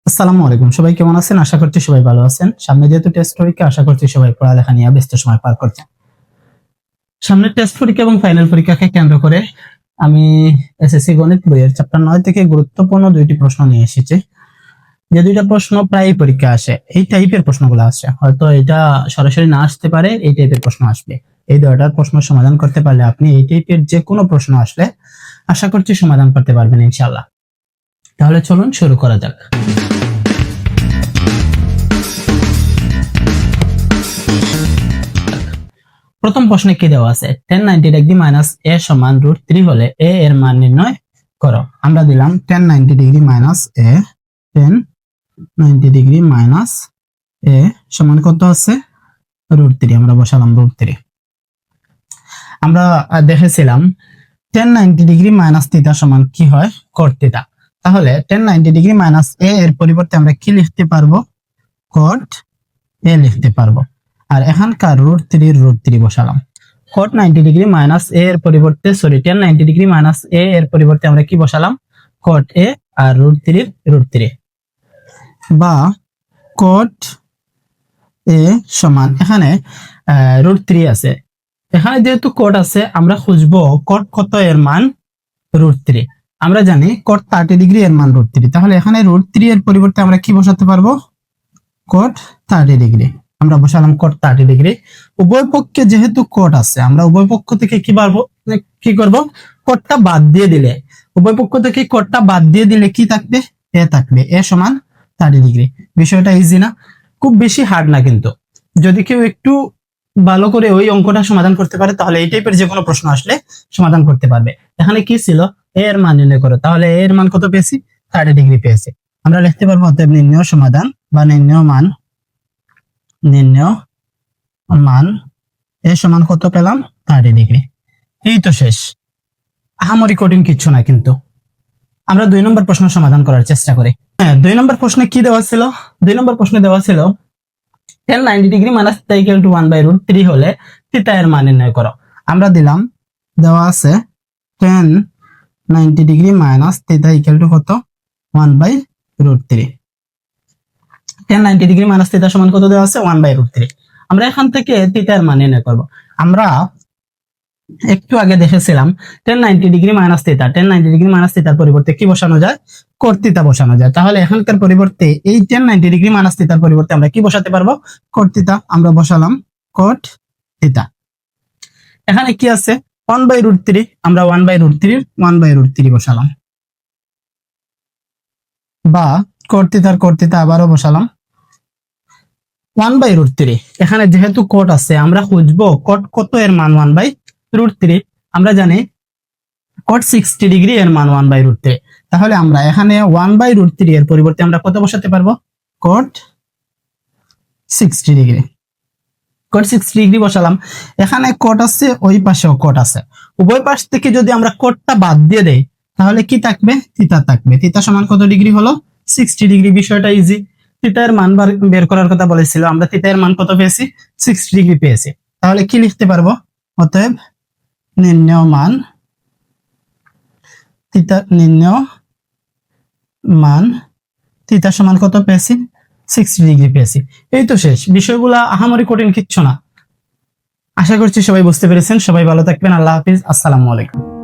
আসসালামু আলাইকুম, সবাই কেমন আছেন? আশা করছি সবাই ভালো আছেন। সামনে যেহেতু টেস্ট পরীক্ষা, আশা করছি সবাই পড়ালেখা নিয়ে ব্যস্ত সময় পার করছেন। সামনে টেস্ট পরীক্ষা এবং ফাইনাল পরীক্ষাকে কেন্দ্র করে আমি এসএসসি গণিত বইয়ের চ্যাপ্টার 9 থেকে গুরুত্বপূর্ণ দুইটি প্রশ্ন নিয়ে এসেছি। যে দুইটা প্রশ্ন প্রায় পরীক্ষা আসে, এই টাইপের প্রশ্নগুলো আসে। হয়তো এটা সরাসরি না আসতে পারে, এই টাইপের প্রশ্ন আসবে। এই দুইটার প্রশ্ন সমাধান করতে পারলে আপনি এই টাইপের যে কোনো প্রশ্ন আসলে আশা করছি সমাধান করতে পারবেন ইনশাআল্লাহ। তাহলে চলুন শুরু করা যাক। প্রথম প্রশ্নে কি দেওয়া আছে? tan 90 ডিগ্রি মাইনাস a সমান √3 হলে a এর মান নির্ণয় করো। আমরা দিলাম tan 90 degree minus a, tan 90 degree minus a সমান কত আছে? √3। আমরা বসালাম √3। আমরা দেখেছিলাম tan 90 ডিগ্রি মাইনাস থিটা সমান কি হয়? cot theta. তাহলে tan 90 ডিগ্রি মাইনাস a এর পরিবর্তে আমরা কি লিখতে পারবো? cot a লিখতে পারবো। আর এখানকার √3 বসালাম। cot 90 ডিগ্রি মাইনাস a এর পরিবর্তে tan 90 ডিগ্রি মাইনাস a এর পরিবর্তে আমরা কি বসালাম? cot a আর √3 বা cot a সমান এখানে √3 আছে। এখানে যেহেতু cot আছে, আমরা খুঁজবো cot কত এর মান? √3। আমরা জানি cot 30 ডিগ্রি এর মান √3। তাহলে এখানে √3 এর পরিবর্তে আমরা কি বসাতে পারবো? cot 30 degree. আমরা বসালাম cot 30 ডিগ্রি। উভয় পক্ষে যেহেতু cot আছে, আমরা উভয় পক্ষ থেকে কি করব? cotটা বাদ দিয়ে দিলে, উভয় পক্ষ থেকে cotটা বাদ দিয়ে দিলে কি থাকবে? a থাকবে। a সমান 30 ডিগ্রি। বিষয়টা ইজি না, খুব বেশি হার্ড না। কিন্তু যদি কেউ একটু ভালো করে ওই অঙ্কটা সমাধান করতে পারে, তাহলে এই টাইপের যে কোনো প্রশ্ন আসলে সমাধান করতে পারবে। এখানে কি ছিল? a এর মান নির্ণয় করো। তাহলে a এর মান কত পেয়েছি? 30 ডিগ্রি পেয়েছি। আমরা লিখতে পারবো অতএব নির্ণয় সমাধান বা নির্ণয় মান a সমান কত পেলাম? 30 ডিগ্রি। এই তো শেষ, আহামরি কঠিন কিচ্ছু না। কিন্তু আমরা 2 নম্বর প্রশ্ন সমাধান করার চেষ্টা করি। হ্যাঁ, 2 নম্বর প্রশ্নে কি দেওয়া ছিল? 2 নম্বর প্রশ্নে দেওয়া ছিল tan 90 degree minus theta equal to 1/√3 হলে থিটা এর মান নির্ণয় করো। আমরা দিলাম, দেওয়া আছে tan 90 degree minus theta equal to কত? 1/√3। tan 90 ডিগ্রি মাইনাস থিটা সমান কত দেওয়া আছে? 1/√3। আমরা এখান থেকে থিটা এর মান নির্ণয় করব। আমরা একটু আগে দেখেছিলাম tan 90 degree minus theta, tan 90 degree minus থিটার পরিবর্তে কি বসানো যায়? cot থিটা বসানো যায়। তাহলে এখানকার পরিবর্তে এই tan 90 ডিগ্রি মাইনাস থিটার পরিবর্তে আমরা কি বসাতে পারবো? cot theta. আমরা বসালাম cot থিটা। এখানে কি আছে? 1/√3। আমরা 1/√3 বসালাম, বা cot থিটা আবারও বসালাম 1/√3। এখানে যেহেতু cot আছে, আমরা খুঁজবো cot কত এর মান? 1/√3। আমরা জানি cot 60 ডিগ্রি এর মান 1/√3। তাহলে আমরা এখানে 1/√3 এর পরিবর্তে আমরা কত বসাতে পারবো? cot 60 degree. cot 60 ডিগ্রি বসালাম। এখানে cot আছে, ওই পাশেও cot আছে। উভয় পাশ থেকে যদি আমরা cotটা বাদ দিয়ে দেই, তাহলে কি থাকবে? থিটা থাকবে। থিটা সমান কত ডিগ্রি হলো? 60 ডিগ্রি। বিষয়টা ইজি। থিটা এর মান বের করার কথা বলেছিল, আমরা থিটা এর মান কত পেয়েছি? 60 ডিগ্রি পেয়েছি। তাহলে কি লিখতে পারবো? অতএব নির্ণয় মান থিটা সমান কত পেয়েছি? 60 ডিগ্রি পেয়েছি। এই তো শেষ। বিষয়গুলা আহামরি কঠিন কিচ্ছু না। আশা করছি সবাই বুঝতে পেরেছেন। সবাই ভালো থাকবেন। আল্লাহ হাফিজ। আসসালামু আলাইকুম।